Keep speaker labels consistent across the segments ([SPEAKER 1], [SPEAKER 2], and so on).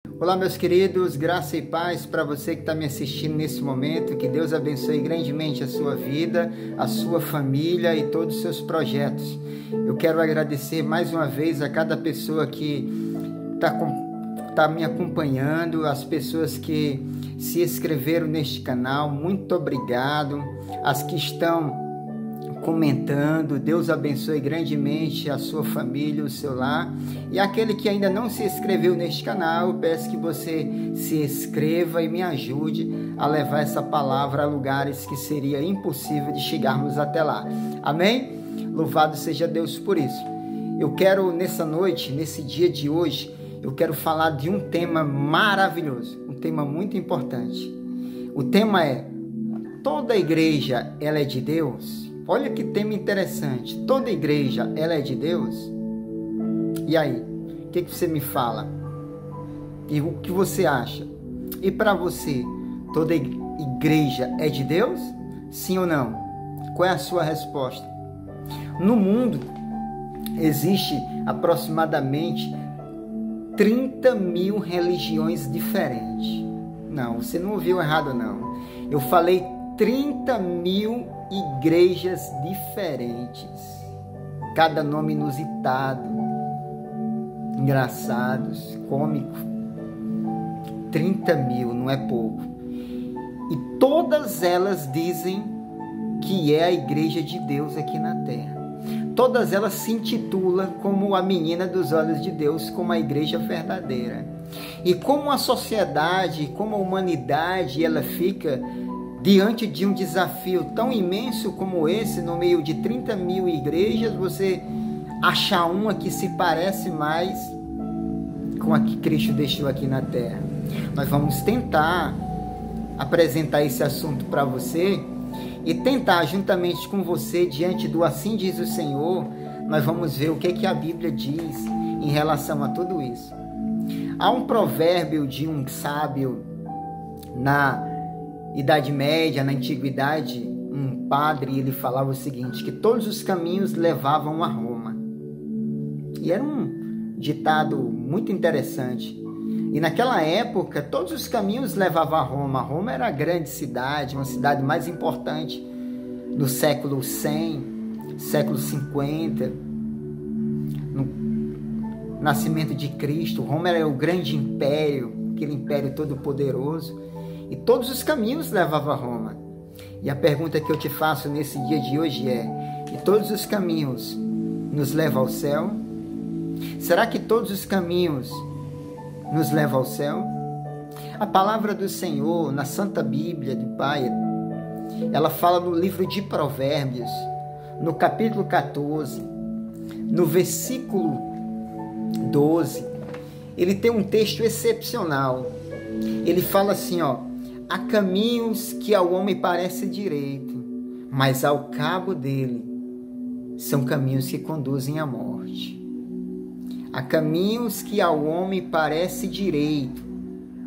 [SPEAKER 1] Olá, meus queridos, graça e paz para você que está me assistindo nesse momento. Que Deus abençoe grandemente a sua vida, a sua família e todos os seus projetos. Eu quero agradecer mais uma vez a cada pessoa que está me acompanhando, as pessoas que se inscreveram neste canal, muito obrigado. As que estão comentando, Deus abençoe grandemente a sua família, o seu lar. E aquele que ainda não se inscreveu neste canal, eu peço que você se inscreva e me ajude a levar essa palavra a lugares que seria impossível de chegarmos até lá. Amém? Louvado seja Deus por isso. Eu quero nessa noite, nesse dia de hoje, eu quero falar de um tema maravilhoso, um tema muito importante. O tema é: toda igreja, ela é de Deus? Olha que tema interessante. Toda igreja, ela é de Deus? E aí? O que você me fala? E o que você acha? E para você, toda igreja é de Deus? Sim ou não? Qual é a sua resposta? No mundo, existe aproximadamente 30 mil religiões diferentes. Não, você não ouviu errado, não. Eu falei 30 mil igrejas diferentes, cada nome inusitado, engraçados, cômico. 30 mil, não é pouco. E todas elas dizem que é a igreja de Deus aqui na terra. Todas elas se intitulam como a menina dos olhos de Deus, como a igreja verdadeira. E como a sociedade, como a humanidade, ela fica diante de um desafio tão imenso como esse, no meio de 30 mil igrejas, você achar uma que se parece mais com a que Cristo deixou aqui na terra. Nós vamos tentar apresentar esse assunto para você e tentar, juntamente com você, diante do assim diz o Senhor, nós vamos ver o que a Bíblia diz em relação a tudo isso. Há um provérbio de um sábio na Idade Média, na Antiguidade, um padre, ele falava o seguinte, que todos os caminhos levavam a Roma. E era um ditado muito interessante. E naquela época, todos os caminhos levavam a Roma. Roma era a grande cidade, uma cidade mais importante no século 100, século 50, no nascimento de Cristo. Roma era o grande império, aquele império todo poderoso. E todos os caminhos levavam a Roma. E a pergunta que eu te faço nesse dia de hoje é: e todos os caminhos nos levam ao céu? Será que todos os caminhos nos levam ao céu? A palavra do Senhor, na Santa Bíblia do Pai, ela fala no livro de Provérbios, no capítulo 14, no versículo 12, ele tem um texto excepcional. Ele fala assim, ó: há caminhos que ao homem parece direito, mas ao cabo dele são caminhos que conduzem à morte. Há caminhos que ao homem parece direito,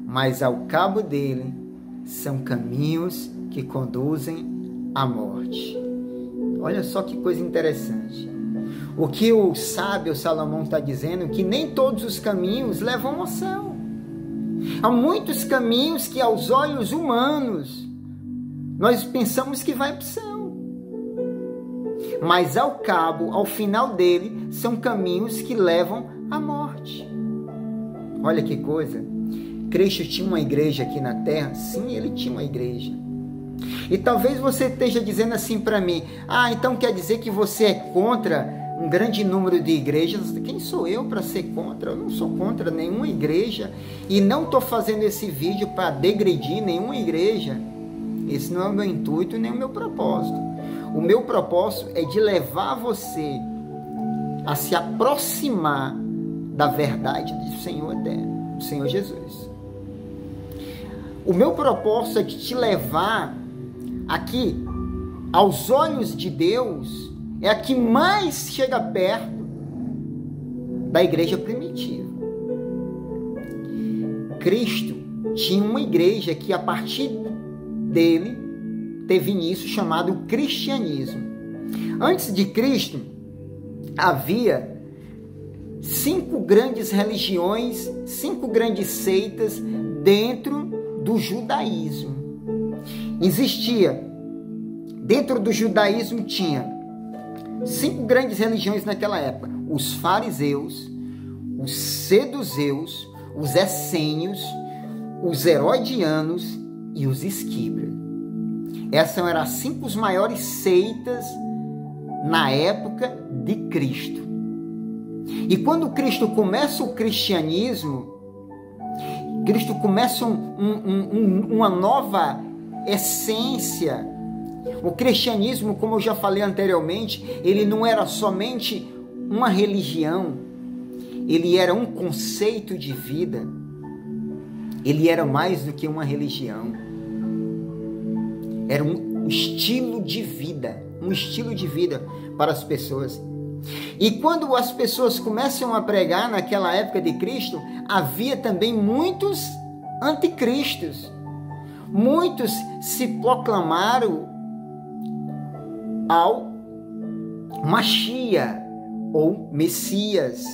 [SPEAKER 1] mas ao cabo dele são caminhos que conduzem à morte. Olha só que coisa interessante. O que o sábio Salomão está dizendo, que nem todos os caminhos levam ao céu. Há muitos caminhos que aos olhos humanos nós pensamos que vai para o céu. Mas ao cabo, ao final dele, são caminhos que levam à morte. Olha que coisa. Cristo tinha uma igreja aqui na terra? Sim, ele tinha uma igreja. E talvez você esteja dizendo assim para mim: ah, então quer dizer que você é contra um grande número de igrejas? Quem sou eu para ser contra? Eu não sou contra nenhuma igreja e não estou fazendo esse vídeo para degredir nenhuma igreja. Esse não é o meu intuito nem o meu propósito. O meu propósito é de levar você a se aproximar da verdade do Senhor eterno, do Senhor Jesus. O meu propósito é de te levar aqui, aos olhos de Deus, é a que mais chega perto da igreja primitiva. Cristo tinha uma igreja que a partir dele teve início, chamado cristianismo. Antes de Cristo havia 5 grandes religiões, 5 grandes seitas dentro do judaísmo. Existia, dentro do judaísmo tinha 5 grandes religiões naquela época: os fariseus, os seduzeus, os essênios, os herodianos e os esquibras. Essas eram as 5 maiores seitas na época de Cristo. E quando Cristo começa o cristianismo, Cristo começa uma nova essência. O cristianismo, como eu já falei anteriormente, ele não era somente uma religião, ele era um conceito de vida. Ele era mais do que uma religião. Era um estilo de vida para as pessoas. E quando as pessoas começam a pregar naquela época de Cristo, havia também muitos anticristos. Muitos se proclamaram ao Machia ou Messias.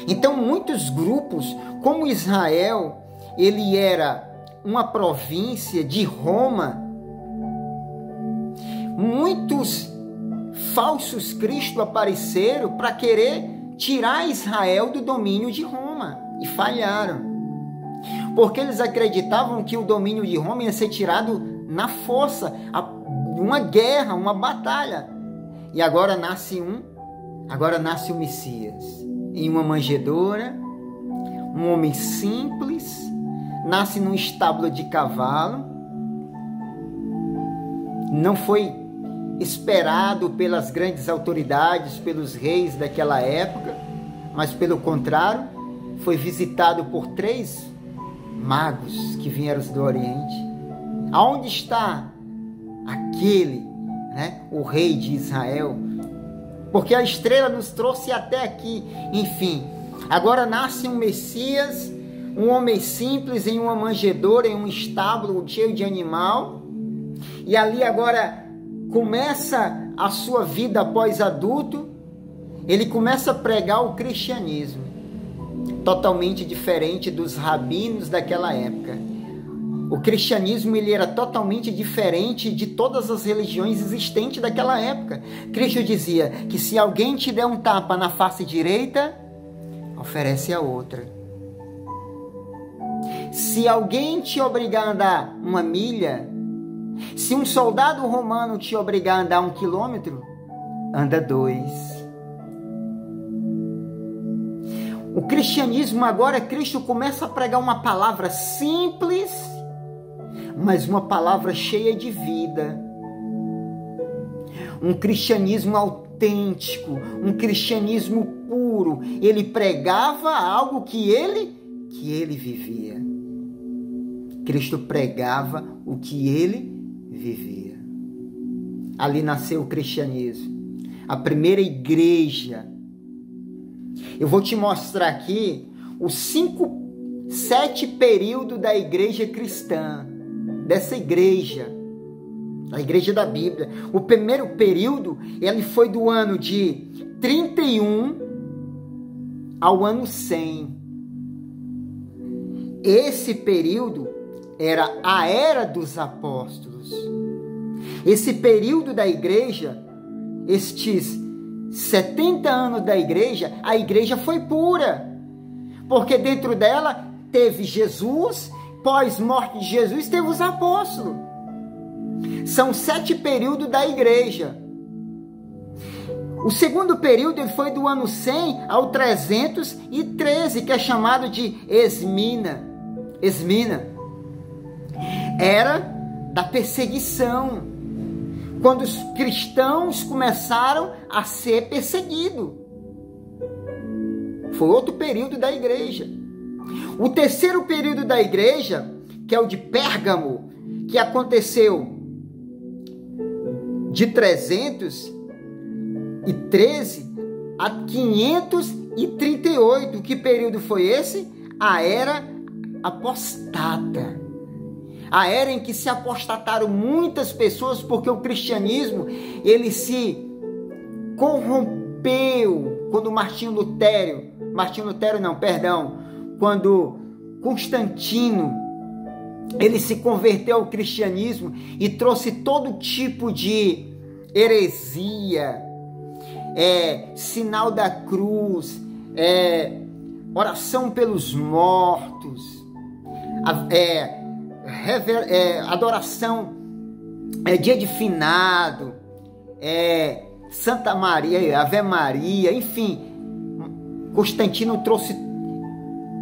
[SPEAKER 1] Então muitos grupos, como Israel, ele era uma província de Roma, muitos falsos cristos apareceram para querer tirar Israel do domínio de Roma e falharam. Porque eles acreditavam que o domínio de Roma ia ser tirado na força, uma guerra, uma batalha. E agora nasce o Messias, em uma manjedoura, um homem simples, nasce num estábulo de cavalo, não foi esperado pelas grandes autoridades, pelos reis daquela época, mas pelo contrário, foi visitado por 3 magos que vieram do Oriente. Aonde está aquele, o rei de Israel? Porque a estrela nos trouxe até aqui. Enfim, agora nasce um Messias, um homem simples em uma manjedoura, em um estábulo cheio de animal, e ali agora começa a sua vida após adulto. Ele começa a pregar o cristianismo, totalmente diferente dos rabinos daquela época. O cristianismo ele era totalmente diferente de todas as religiões existentes daquela época. Cristo dizia que se alguém te der um tapa na face direita, oferece a outra. Se alguém te obrigar a andar 1 milha, se um soldado romano te obrigar a andar 1 quilômetro, anda 2. O cristianismo agora, Cristo começa a pregar uma palavra simples, mas uma palavra cheia de vida. Um cristianismo autêntico, um cristianismo puro. Ele pregava algo que ele vivia. Cristo pregava o que ele vivia. Ali nasceu o cristianismo, a primeira igreja. Eu vou te mostrar aqui os 7 períodos da igreja cristã, dessa igreja, a igreja da Bíblia. O primeiro período, ele foi do ano de 31 ao ano 100. Esse período era a era dos apóstolos. Esse período da igreja, estes 70 anos da igreja, a igreja foi pura, porque dentro dela teve Jesus, pós-morte de Jesus teve os apóstolos. São 7 períodos da igreja. O segundo período ele foi do ano 100 ao 313, que é chamado de Esmina. Era da perseguição, quando os cristãos começaram a ser perseguidos. Foi outro período da igreja. O terceiro período da igreja, que é o de Pérgamo, que aconteceu de 313 a 538. Que período foi esse? A era apostata. A era em que se apostataram muitas pessoas, porque o cristianismo ele se corrompeu quando quando Constantino, ele se converteu ao cristianismo e trouxe todo tipo de heresia, sinal da cruz, oração pelos mortos, adoração, dia de finado, Santa Maria, Ave Maria, enfim, Constantino trouxe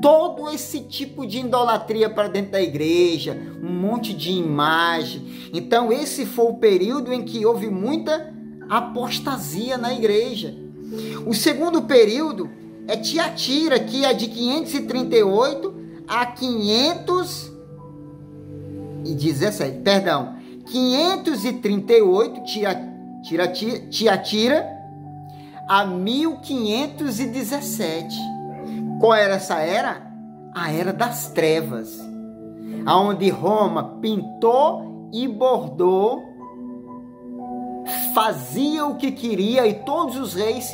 [SPEAKER 1] todo esse tipo de idolatria para dentro da igreja, um monte de imagem. Então esse foi o período em que houve muita apostasia na igreja. O segundo período é Tiatira, que é de 538 a 538 Tiatira a 1517. Qual era essa era? A era das trevas, aonde Roma pintou e bordou, fazia o que queria e todos os reis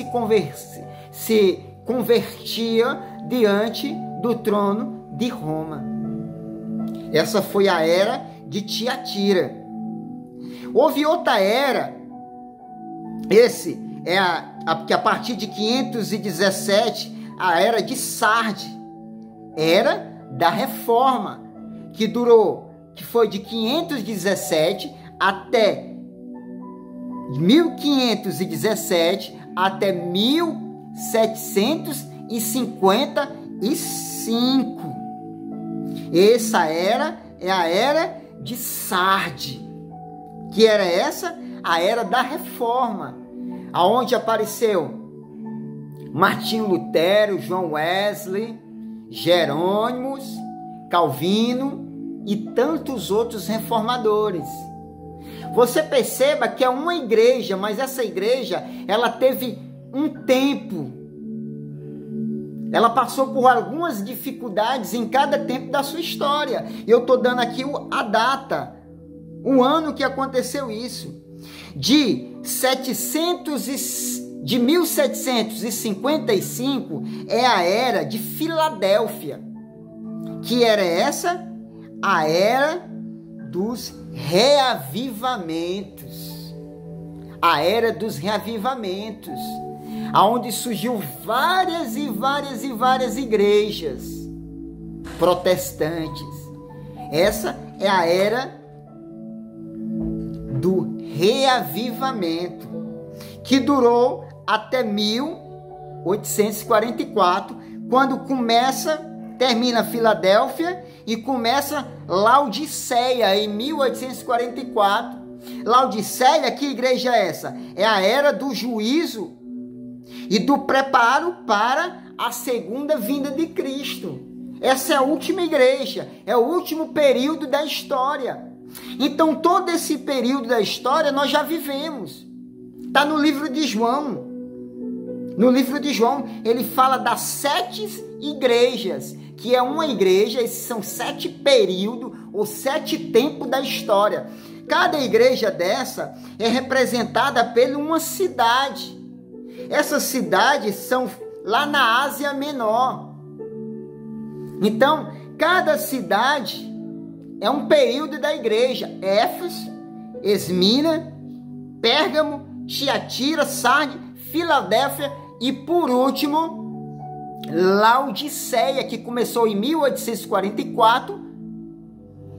[SPEAKER 1] se convertiam diante do trono de Roma. Essa foi a era de Tiatira. Houve outra era, que a partir de 517, a era de Sardes, era da Reforma, que foi de 517 até 1517 até 1755. Essa era é a era de Sardes. Que era essa? A era da Reforma, aonde apareceu Martinho Lutero, João Wesley, Jerônimo, Calvino e tantos outros reformadores. Você perceba que é uma igreja, mas essa igreja, ela teve um tempo, ela passou por algumas dificuldades em cada tempo da sua história. Eu estou dando aqui a data, o ano que aconteceu isso. De 1755 é a era de Filadélfia. Que era essa? A era dos reavivamentos. A era dos reavivamentos, aonde surgiu várias igrejas protestantes. Essa é a era do reavivamento, que durou até 1844, quando termina Filadélfia e começa Laodiceia em 1844. Laodiceia, que igreja é essa? É a era do juízo e do preparo para a segunda vinda de Cristo. Essa é a última igreja, é o último período da história. Então todo esse período da história nós já vivemos. Está no livro de João. No livro de João, ele fala das 7 igrejas, que é uma igreja, esses são 7 períodos ou 7 tempos da história. Cada igreja dessa é representada por uma cidade. Essas cidades são lá na Ásia Menor. Então, cada cidade é um período da igreja. Éfeso, Esmina, Pérgamo, Tiatira, Sardes, Filadélfia e, por último, Laodiceia, que começou em 1844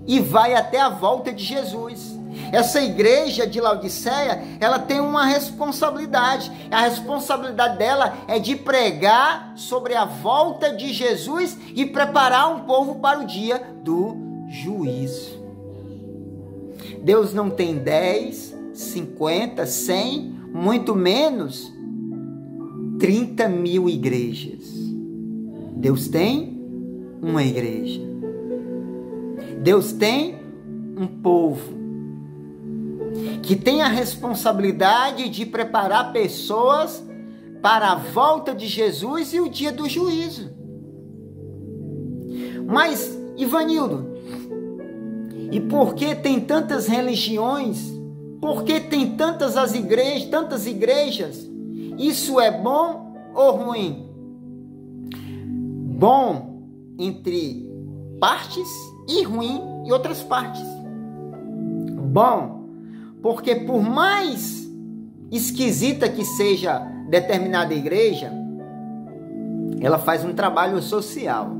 [SPEAKER 1] e vai até a volta de Jesus. Essa igreja de Laodiceia, ela tem uma responsabilidade. A responsabilidade dela é de pregar sobre a volta de Jesus e preparar um povo para o dia do juízo. Deus não tem 10, 50, 100, muito menos 30 mil igrejas. Deus tem uma igreja. Deus tem um povo que tem a responsabilidade de preparar pessoas para a volta de Jesus e o dia do juízo. Mas, Ivanildo, e por que tem tantas religiões? Por que tem tantas igrejas? Isso é bom ou ruim? Bom entre partes e ruim em outras partes. Bom, porque por mais esquisita que seja determinada igreja, ela faz um trabalho social.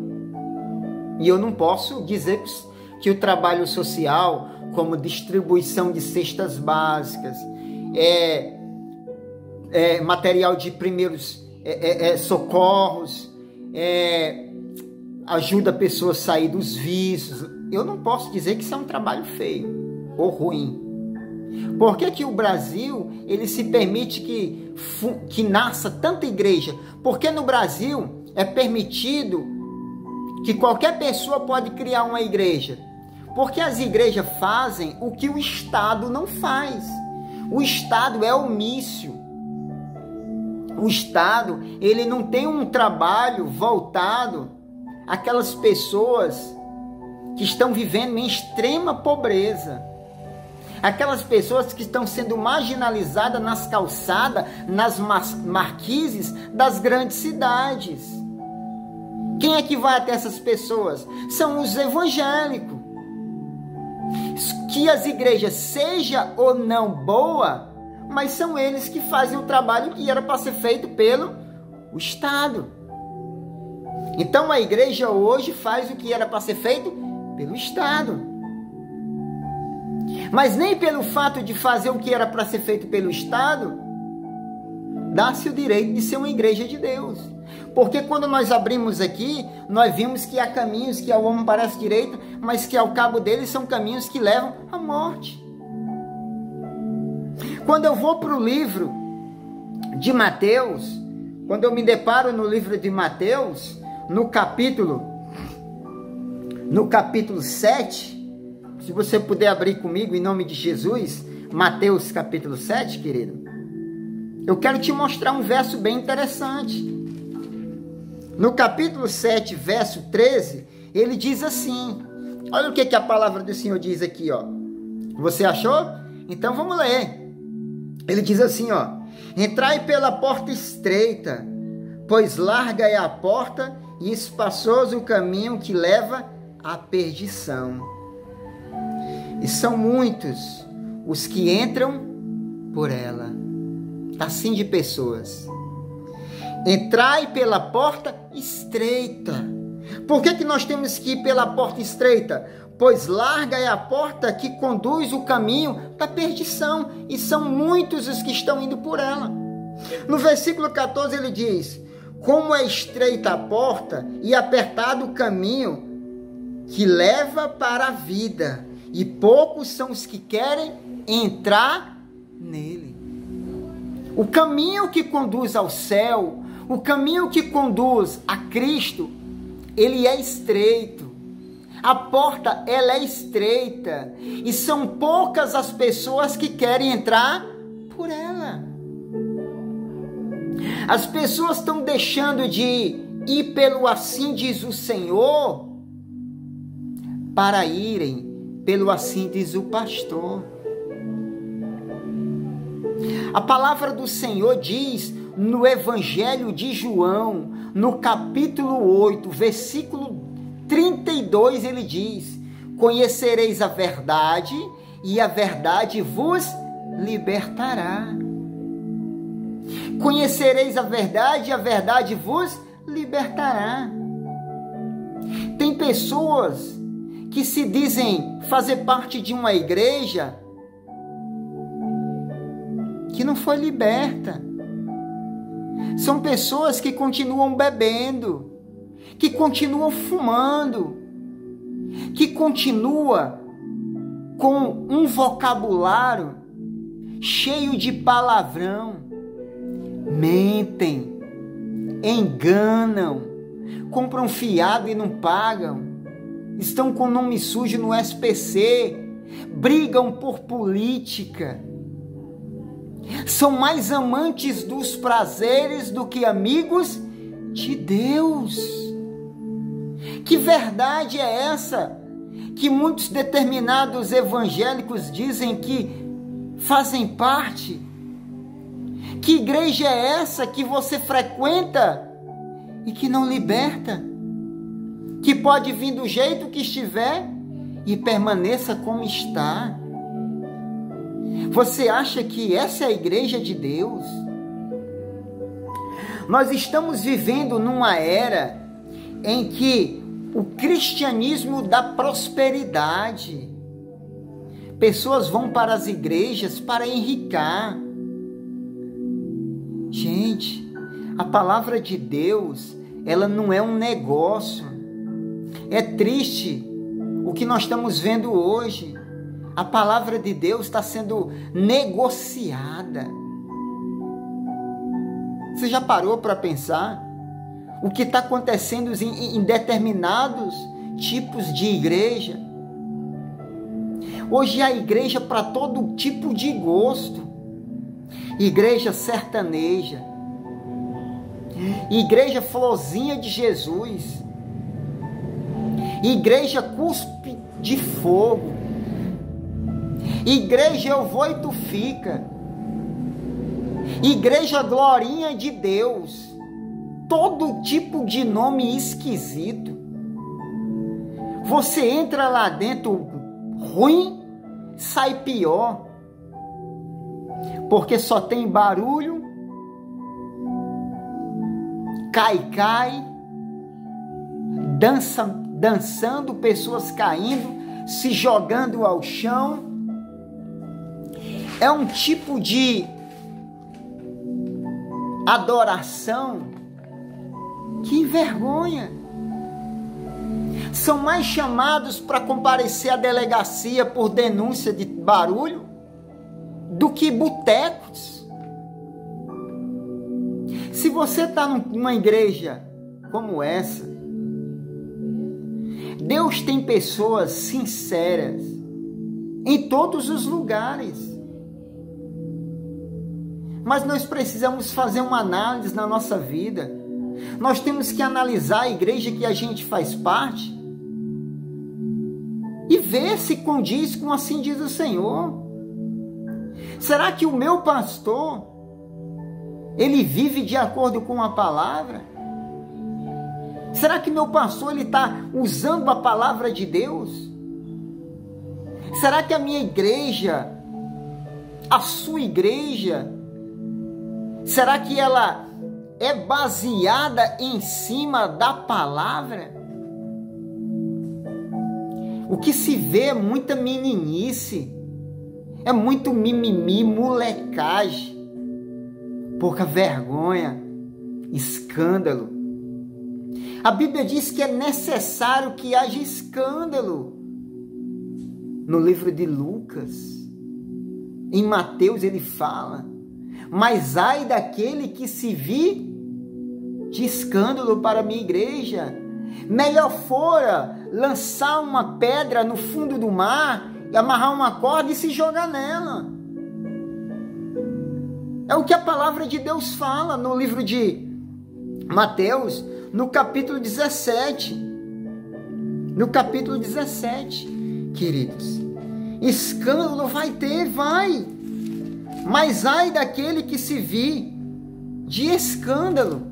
[SPEAKER 1] E eu não posso dizer que o trabalho social, como distribuição de cestas básicas, material de primeiros socorros, ajuda a pessoa a sair dos vícios, eu não posso dizer que isso é um trabalho feio ou ruim. Por que o Brasil ele se permite que nasça tanta igreja? Porque no Brasil é permitido que qualquer pessoa pode criar uma igreja. Porque as igrejas fazem o que o Estado não faz. O Estado é omíssil. O Estado ele não tem um trabalho voltado àquelas pessoas que estão vivendo em extrema pobreza. Aquelas pessoas que estão sendo marginalizadas nas calçadas, nas marquises das grandes cidades. Quem é que vai até essas pessoas? São os evangélicos. Que as igrejas seja ou não boa, mas são eles que fazem o trabalho que era para ser feito pelo Estado. Então a igreja hoje faz o que era para ser feito pelo Estado. Mas nem pelo fato de fazer o que era para ser feito pelo Estado, dá-se o direito de ser uma igreja de Deus. Porque quando nós abrimos aqui, nós vimos que há caminhos que ao homem parece direito, mas que ao cabo deles são caminhos que levam à morte. Quando eu vou para o livro de Mateus, quando eu me deparo no livro de Mateus, no capítulo 7, se você puder abrir comigo em nome de Jesus, Mateus capítulo 7, querido, eu quero te mostrar um verso bem interessante. No capítulo 7, verso 13, ele diz assim, olha o que a palavra do Senhor diz aqui, ó. Você achou? Então vamos ler. Ele diz assim, ó: entrai pela porta estreita, pois larga é a porta e espaçoso o caminho que leva à perdição. E são muitos os que entram por ela. Assim de pessoas. Entrai pela porta estreita. Por que nós temos que ir pela porta estreita? Pois larga é a porta que conduz o caminho da perdição, e são muitos os que estão indo por ela. No versículo 14 ele diz: como é estreita a porta e apertado o caminho que leva para a vida, e poucos são os que querem entrar nele. O caminho que conduz ao céu, o caminho que conduz a Cristo, ele é estreito. A porta, ela é estreita. E são poucas as pessoas que querem entrar por ela. As pessoas estão deixando de ir pelo assim diz o Senhor, para irem pelo assim diz o pastor. A palavra do Senhor diz no Evangelho de João, no capítulo 8, versículo 32, ele diz: conhecereis a verdade e a verdade vos libertará. Conhecereis a verdade e a verdade vos libertará. Tem pessoas que se dizem fazer parte de uma igreja que não foi liberta. São pessoas que continuam bebendo, que continuam fumando, que continuam com um vocabulário cheio de palavrão, mentem, enganam, compram fiado e não pagam, estão com nome sujo no SPC, brigam por política, são mais amantes dos prazeres do que amigos de Deus. Que verdade é essa que muitos determinados evangélicos dizem que fazem parte, que igreja é essa que você frequenta e que não liberta? Que pode vir do jeito que estiver e permaneça como está? Você acha que essa é a igreja de Deus? Nós estamos vivendo numa era em que o cristianismo dá prosperidade. Pessoas vão para as igrejas para enricar. Gente, a palavra de Deus, ela não é um negócio. É triste o que nós estamos vendo hoje. A palavra de Deus está sendo negociada. Você já parou para pensar o que está acontecendo em determinados tipos de igreja? Hoje há igreja para todo tipo de gosto. Igreja sertaneja, igreja florzinha de Jesus, igreja cuspe de fogo, igreja eu vou e tu fica, igreja glorinha de Deus, todo tipo de nome esquisito. Você entra lá dentro ruim, sai pior, porque só tem barulho, cai, dançando, pessoas caindo, se jogando ao chão. É um tipo de adoração que envergonha. São mais chamados para comparecer à delegacia por denúncia de barulho do que botecos. Se você está numa igreja como essa, Deus tem pessoas sinceras em todos os lugares. Mas nós precisamos fazer uma análise na nossa vida. Nós temos que analisar a igreja que a gente faz parte e ver se condiz com assim diz o Senhor. Será que o meu pastor, ele vive de acordo com a palavra? Será que meu pastor, ele está usando a palavra de Deus? Será que a minha igreja, a sua igreja, será que ela é baseada em cima da palavra? O que se vê é muita meninice, é muito mimimi, molecagem, pouca vergonha, escândalo. A Bíblia diz que é necessário que haja escândalo. No livro de Lucas, em Mateus ele fala, mas ai daquele que se vir de escândalo para a minha igreja. Melhor fora lançar uma pedra no fundo do mar, amarrar uma corda e se jogar nela. É o que a palavra de Deus fala no livro de Mateus, no capítulo 17. No capítulo 17, queridos. Escândalo vai ter, vai. Mas ai daquele que se vir de escândalo.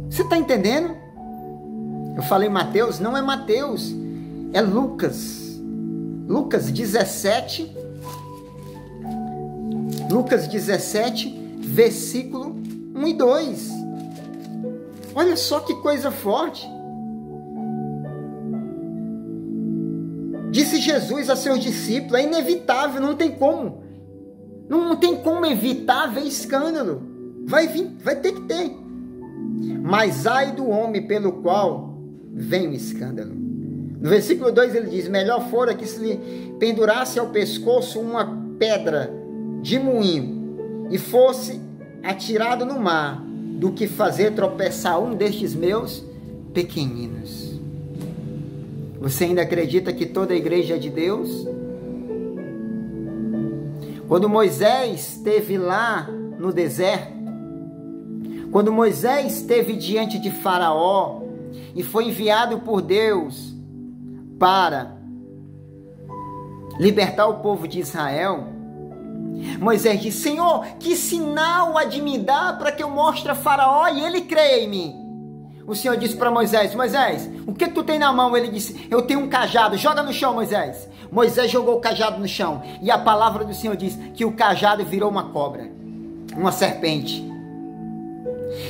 [SPEAKER 1] Você está entendendo? Eu falei Mateus, não é Mateus, é Lucas. Lucas 17, versículo 1 e 2. Olha só que coisa forte. Disse Jesus a seus discípulos, é inevitável, não tem como. Não tem como evitar ver escândalo. Vai vir, vai ter que ter. Mas ai do homem pelo qual vem o escândalo. No versículo 2 ele diz, melhor fora que se lhe pendurasse ao pescoço uma pedra de moinho e fosse atirado no mar, do que fazer tropeçar um destes meus pequeninos. Você ainda acredita que toda a igreja é de Deus? Quando Moisés esteve lá no deserto, quando Moisés esteve diante de Faraó e foi enviado por Deus para libertar o povo de Israel, Moisés disse: Senhor, que sinal há de me dar para que eu mostre a Faraó e ele creia em mim? O Senhor disse para Moisés: Moisés, o que tu tem na mão? Ele disse: eu tenho um cajado. Joga no chão, Moisés. Moisés jogou o cajado no chão. E a palavra do Senhor diz que o cajado virou uma cobra, uma serpente.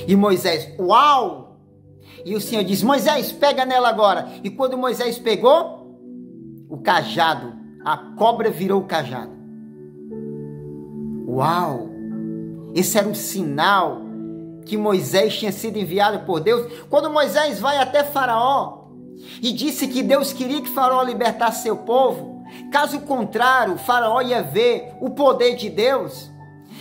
[SPEAKER 1] E Moisés: uau! E o Senhor diz: Moisés, pega nela agora. E quando Moisés pegou o cajado, a cobra virou o cajado. Uau! Esse era o sinal que Moisés tinha sido enviado por Deus. Quando Moisés vai até Faraó e disse que Deus queria que Faraó libertasse seu povo, caso contrário, Faraó ia ver o poder de Deus.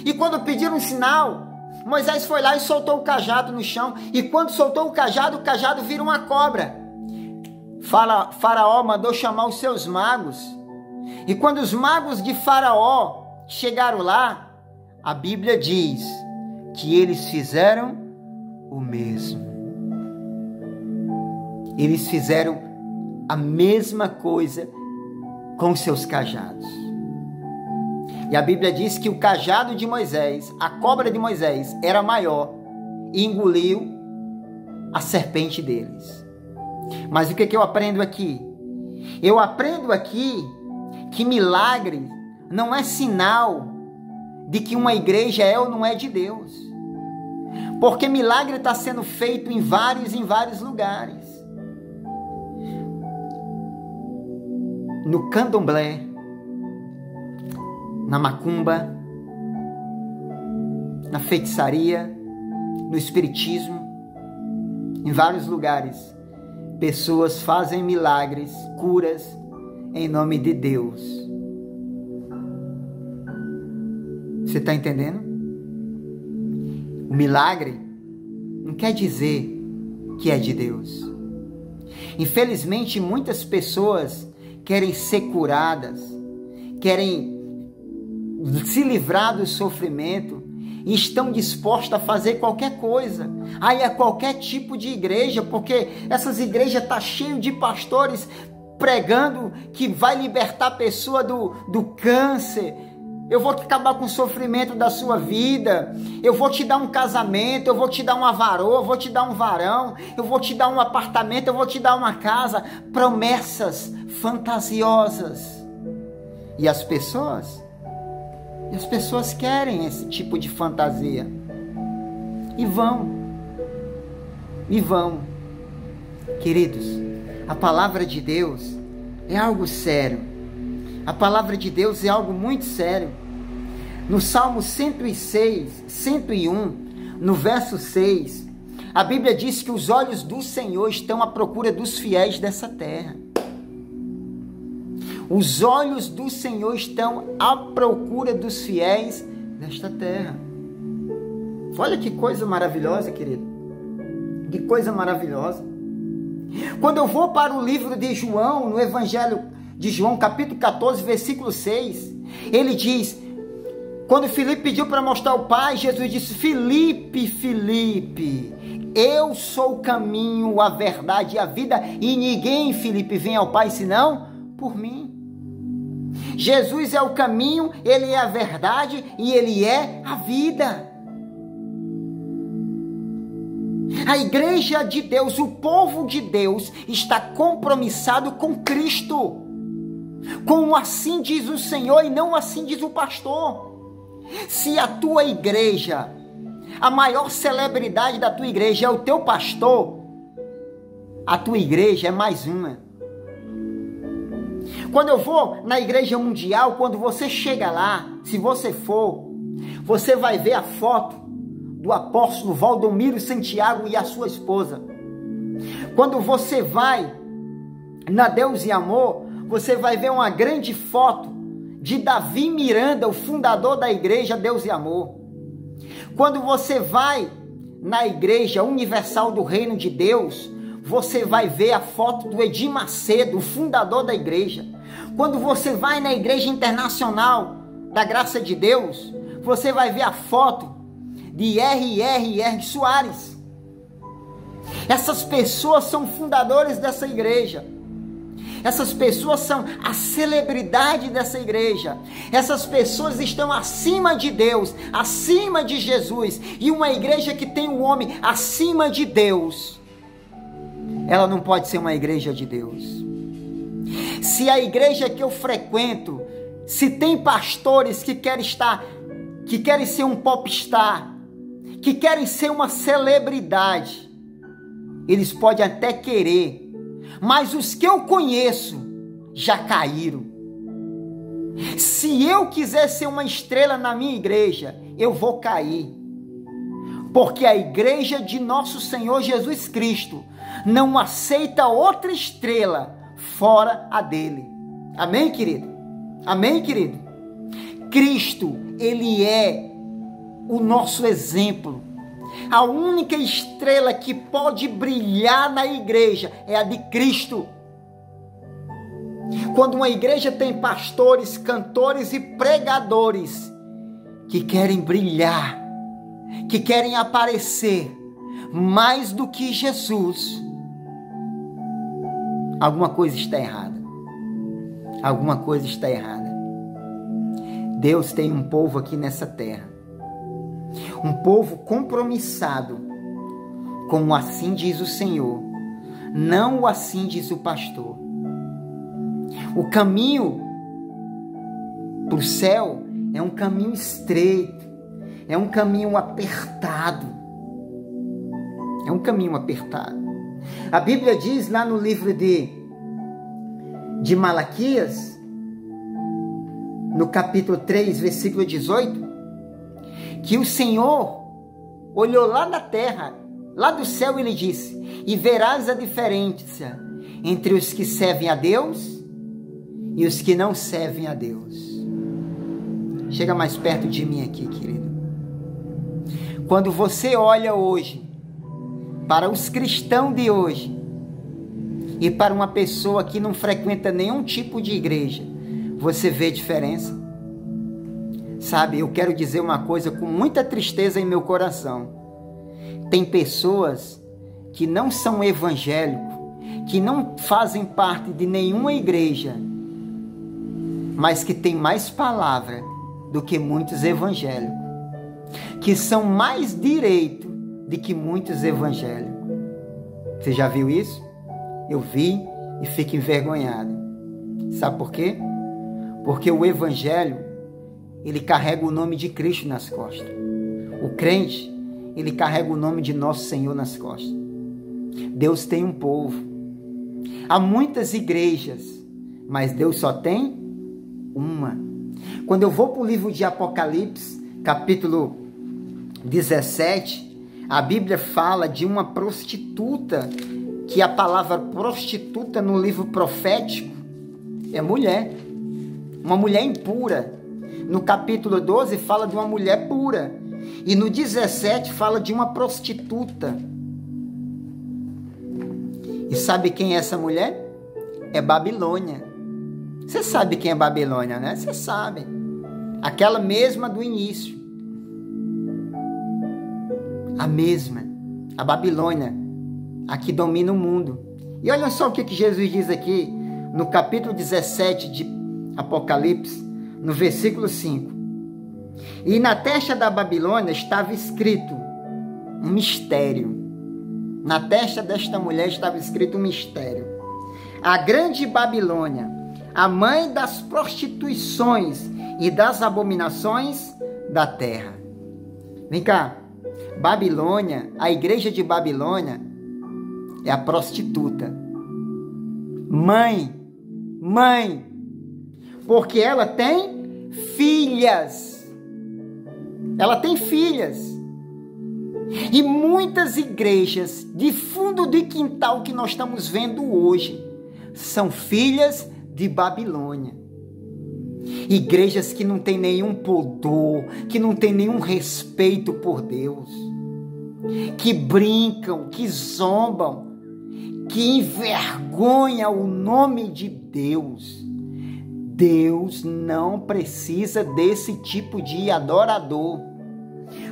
[SPEAKER 1] E quando pediram um sinal, Moisés foi lá e soltou o cajado no chão. E quando soltou o cajado vira uma cobra. Faraó mandou chamar os seus magos. E quando os magos de Faraó chegaram lá, a Bíblia diz que eles fizeram o mesmo. Eles fizeram a mesma coisa com os seus cajados. E a Bíblia diz que o cajado de Moisés, a cobra de Moisés, era maior e engoliu a serpente deles. Mas o que eu aprendo aqui? Eu aprendo aqui que milagre não é sinal de que uma igreja é ou não é de Deus. Porque milagre está sendo feito em vários lugares. No candomblé, na macumba, na feitiçaria, no espiritismo, em vários lugares, pessoas fazem milagres, curas, em nome de Deus. Você está entendendo? O milagre não quer dizer que é de Deus. Infelizmente, muitas pessoas querem ser curadas, querem se livrar do sofrimento e estão dispostos a fazer qualquer coisa. Aí é qualquer tipo de igreja, porque essas igrejas estão cheias de pastores pregando que vai libertar a pessoa do câncer. Eu vou acabar com o sofrimento da sua vida. Eu vou te dar um casamento, eu vou te dar uma varoa, eu vou te dar um varão, eu vou te dar um apartamento, eu vou te dar uma casa. Promessas fantasiosas. E as pessoas querem esse tipo de fantasia. E vão. Queridos, a palavra de Deus é algo sério. A palavra de Deus é algo muito sério. No Salmo 106, 101, no verso 6, a Bíblia diz que os olhos do Senhor estão à procura dos fiéis dessa terra. Os olhos do Senhor estão à procura dos fiéis desta terra. Olha que coisa maravilhosa, querido. Que coisa maravilhosa. Quando eu vou para o livro de João, no Evangelho de João, capítulo 14, versículo 6, ele diz, quando Filipe pediu para mostrar o Pai, Jesus disse: Filipe, eu sou o caminho, a verdade e a vida, e ninguém, Filipe, vem ao Pai senão por mim. Jesus é o caminho, ele é a verdade e ele é a vida. A igreja de Deus, o povo de Deus, está compromissado com Cristo. Com assim diz o Senhor e não assim diz o pastor. Se a tua igreja, a maior celebridade da tua igreja é o teu pastor, a tua igreja é mais uma. Quando eu vou na igreja mundial, quando você chega lá, se você for, você vai ver a foto do apóstolo Valdomiro Santiago e a sua esposa. Quando você vai na Deus e Amor, você vai ver uma grande foto de Davi Miranda, o fundador da igreja Deus e Amor. Quando você vai na Igreja Universal do Reino de Deus, você vai ver a foto do Edir Macedo, o fundador da igreja. Quando você vai na Igreja Internacional da Graça de Deus, você vai ver a foto de R.R. Soares. Essas pessoas são fundadores dessa igreja. Essas pessoas são a celebridade dessa igreja. Essas pessoas estão acima de Deus, acima de Jesus. E uma igreja que tem um homem acima de Deus, ela não pode ser uma igreja de Deus. Se a igreja que eu frequento, se tem pastores que querem ser um popstar, que querem ser uma celebridade, eles podem até querer, mas os que eu conheço já caíram. Se eu quiser ser uma estrela na minha igreja, eu vou cair. Porque a igreja de nosso Senhor Jesus Cristo não aceita outra estrela fora a dele. Amém, querido? Amém, querido? Cristo, ele é o nosso exemplo. A única estrela que pode brilhar na igreja é a de Cristo. Quando uma igreja tem pastores, cantores e pregadores que querem brilhar, que querem aparecer mais do que Jesus, alguma coisa está errada. Alguma coisa está errada. Deus tem um povo aqui nessa terra, um povo compromissado com o assim diz o Senhor, não o assim diz o pastor. O caminho para o céu é um caminho estreito, é um caminho apertado. É um caminho apertado. A Bíblia diz lá no livro de Malaquias, no capítulo 3, versículo 18, que o Senhor olhou lá da terra, lá do céu, ele disse: e verás a diferença entre os que servem a Deus e os que não servem a Deus. Chega mais perto de mim aqui, querido. Quando você olha hoje para os cristãos de hoje e para uma pessoa que não frequenta nenhum tipo de igreja, você vê diferença? Sabe, eu quero dizer uma coisa com muita tristeza em meu coração. Tem pessoas que não são evangélicos, que não fazem parte de nenhuma igreja, mas que tem mais palavra do que muitos evangélicos, que são mais direito do que muitos evangélicos. Você já viu isso? Eu vi e fico envergonhado. Sabe por quê? Porque o evangelho, ele carrega o nome de Cristo nas costas. O crente, ele carrega o nome de nosso Senhor nas costas. Deus tem um povo. Há muitas igrejas, mas Deus só tem uma. Quando eu vou para o livro de Apocalipse, capítulo 17, a Bíblia fala de uma prostituta, que a palavra prostituta no livro profético é mulher. Uma mulher impura. No capítulo 12 fala de uma mulher pura. E no 17 fala de uma prostituta. E sabe quem é essa mulher? É Babilônia. Você sabe quem é Babilônia, né? Você sabe. Aquela mesma do início. A mesma. A Babilônia. A que domina o mundo. E olha só o que Jesus diz aqui no capítulo 17 de Apocalipse, no versículo 5. E na testa da Babilônia estava escrito um mistério. Na testa desta mulher estava escrito um mistério. A grande Babilônia, a mãe das prostituições e das abominações da terra. Vem cá. Babilônia, a igreja de Babilônia é a prostituta. Mãe, porque ela tem filhas. Ela tem filhas. E muitas igrejas de fundo de quintal que nós estamos vendo hoje são filhas de Babilônia. Igrejas que não têm nenhum pudor, que não têm nenhum respeito por Deus, que brincam, que zombam, que envergonham o nome de Deus. Deus não precisa desse tipo de adorador.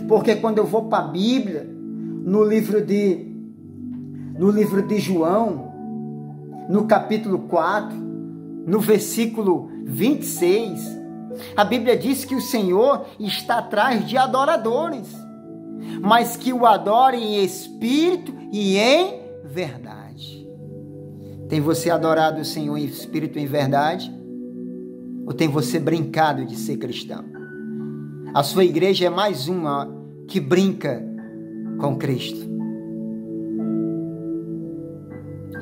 [SPEAKER 1] Porque quando eu vou para a Bíblia, no livro de João, no capítulo 4, no versículo 26, a Bíblia diz que o Senhor está atrás de adoradores, mas que o adorem em espírito e em verdade. Tem você adorado o Senhor em espírito e em verdade? Ou tem você brincado de ser cristão? A sua igreja é mais uma que brinca com Cristo.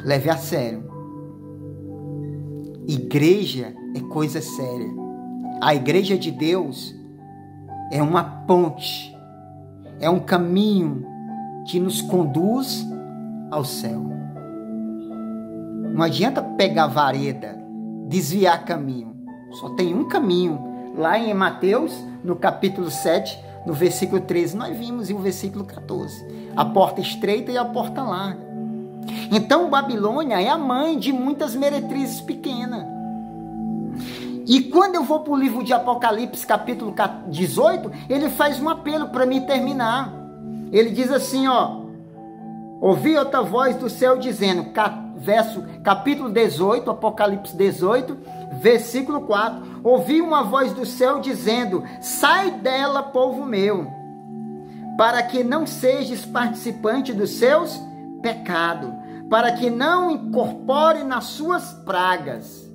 [SPEAKER 1] Leve a sério. Igreja é coisa séria. A igreja de Deus é uma ponte, é um caminho que nos conduz ao céu. Não adianta pegar vareda, desviar caminho. Só tem um caminho. Lá em Mateus, no capítulo 7, no versículo 13, nós vimos, e o versículo 14. A porta estreita e a porta larga. Então, Babilônia é a mãe de muitas meretrizes pequenas. E quando eu vou para o livro de Apocalipse, capítulo 18, ele faz um apelo para mim terminar. Ele diz assim, ouvi outra voz do céu dizendo, capítulo 18, Apocalipse 18, versículo 4, ouvi uma voz do céu dizendo, sai dela, povo meu, para que não sejas participante dos seus pecados, para que não incorpore nas suas pragas.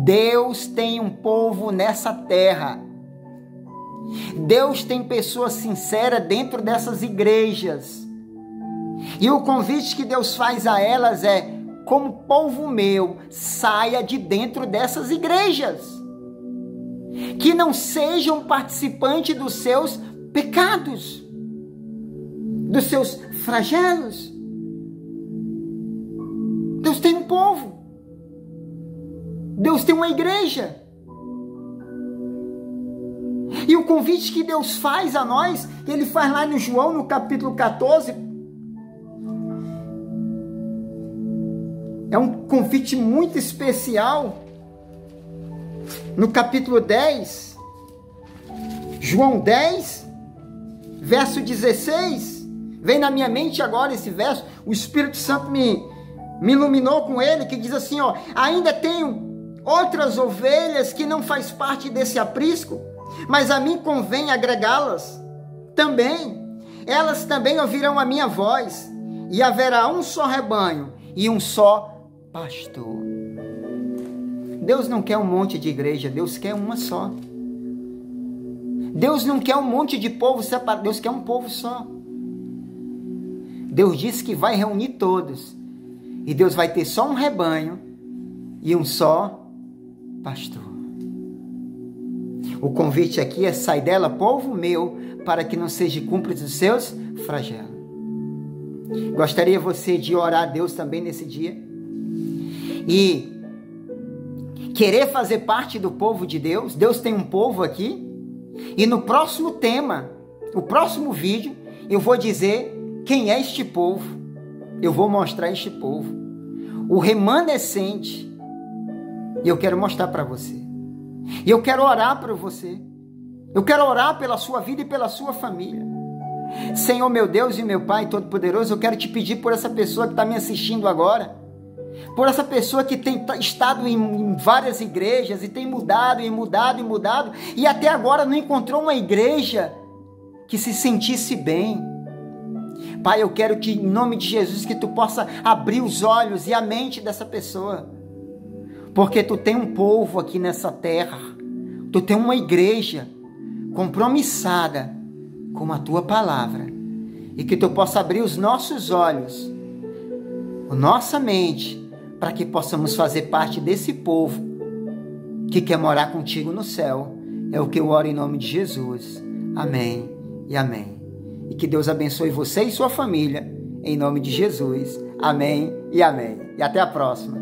[SPEAKER 1] Deus tem um povo nessa terra. Deus tem pessoas sinceras dentro dessas igrejas. E o convite que Deus faz a elas é, como povo meu, saia de dentro dessas igrejas. Que não sejam participantes dos seus pecados, dos seus flagelos. Deus tem um povo. Deus tem uma igreja. E o convite que Deus faz a nós, ele faz lá no João, no capítulo 14, é um convite muito especial. No capítulo 10, João 10, verso 16, vem na minha mente agora esse verso, o Espírito Santo me iluminou com ele, que diz assim, ainda tenho outras ovelhas que não faz parte desse aprisco, mas a mim convém agregá-las também. Elas também ouvirão a minha voz, e haverá um só rebanho e um só pastor. Deus não quer um monte de igreja, Deus quer uma só. Deus não quer um monte de povo separado, Deus quer um povo só. Deus disse que vai reunir todos, e Deus vai ter só um rebanho e um só pastor. O convite aqui é, sai dela, povo meu, para que não seja cúmplice dos seus flagelos. Gostaria você de orar a Deus também nesse dia? E querer fazer parte do povo de Deus? Deus tem um povo aqui. E no próximo tema, o próximo vídeo, eu vou dizer quem é este povo. Eu vou mostrar este povo. O remanescente. E eu quero mostrar para você. E eu quero orar para você. Eu quero orar pela sua vida e pela sua família. Senhor, meu Deus e meu Pai Todo-Poderoso, eu quero te pedir por essa pessoa que está me assistindo agora. Por essa pessoa que tem estado em várias igrejas e tem mudado e mudado e mudado. E até agora não encontrou uma igreja que se sentisse bem. Pai, eu quero que em nome de Jesus que tu possa abrir os olhos e a mente dessa pessoa. Porque tu tem um povo aqui nessa terra, tu tem uma igreja compromissada com a tua palavra, e que tu possa abrir os nossos olhos, a nossa mente, para que possamos fazer parte desse povo que quer morar contigo no céu. É o que eu oro em nome de Jesus. Amém e amém. E que Deus abençoe você e sua família, em nome de Jesus. Amém e amém. E até a próxima.